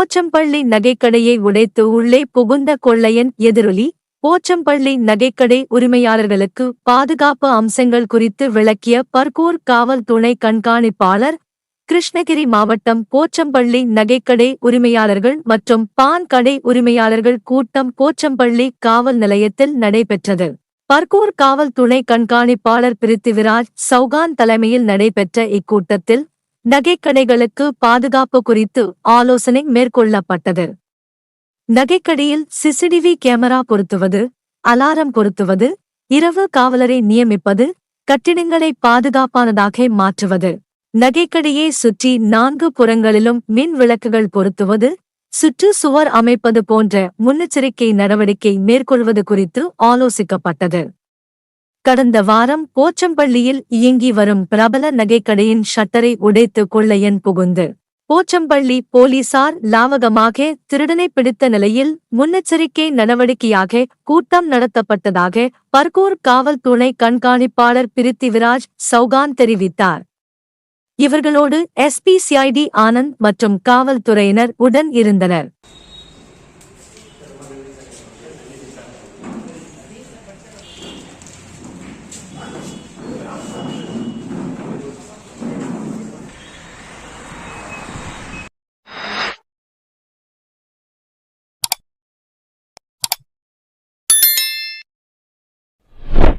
போச்சம்பள்ளி நகைக்கடையை உடைத்து உள்ளே புகுந்த கொள்ளையன் எதிரொலி. போச்சம்பள்ளி நகைக்கடை உரிமையாளர்களுக்கு பாதுகாப்பு அம்சங்கள் குறித்து விளக்கிய பர்கூர் காவல் துணை கண்காணிப்பாளர். கிருஷ்ணகிரி மாவட்டம் போச்சம்பள்ளி நகைக்கடை உரிமையாளர்கள் மற்றும் பான் கடை உரிமையாளர்கள் கூட்டம் போச்சம்பள்ளி காவல் நிலையத்தில் நடைபெற்றது. பர்கூர் காவல் துணை கண்காணிப்பாளர் பிருத்திவிராஜ் சௌகான் தலைமையில் நடைபெற்ற இக்கூட்டத்தில் நகைக்கடைகளுக்கு பாதுகாப்பு குறித்து ஆலோசனை மேற்கொள்ளப்பட்டது. நகைக்கடையில் சிசிடிவி கேமரா பொருத்துவது, அலாரம் பொருத்துவது, இரவு காவலரை நியமிப்பது, கட்டிடங்களை பாதுகாப்பானதாக மாற்றுவது, நகைக்கடையை சுற்றி 4 புறங்களிலும் மின் விளக்குகள் பொருத்துவது, சுற்று சுவர் அமைப்பது போன்ற முன்னெச்சரிக்கை நடவடிக்கை மேற்கொள்வது குறித்து ஆலோசிக்கப்பட்டது. கடந்த வாரம் போச்சம்பள்ளியில் இயங்கி வரும் பிரபல நகைக்கடையின் ஷட்டரை உடைத்து கொள்ளையன் புகுந்து போச்சம்பள்ளி போலீசார் லாவகமாக திருடனை பிடித்த நிலையில் முன்னெச்சரிக்கை நடவடிக்கையாக கூட்டம் நடத்தப்பட்டதாக பர்கூர் காவல் துணை கண்காணிப்பாளர் பிருத்திவிராஜ் சௌகான் தெரிவித்தார். இவர்களோடு SP CID ஆனந்த் மற்றும் காவல்துறையினர் உடன் இருந்தனர்.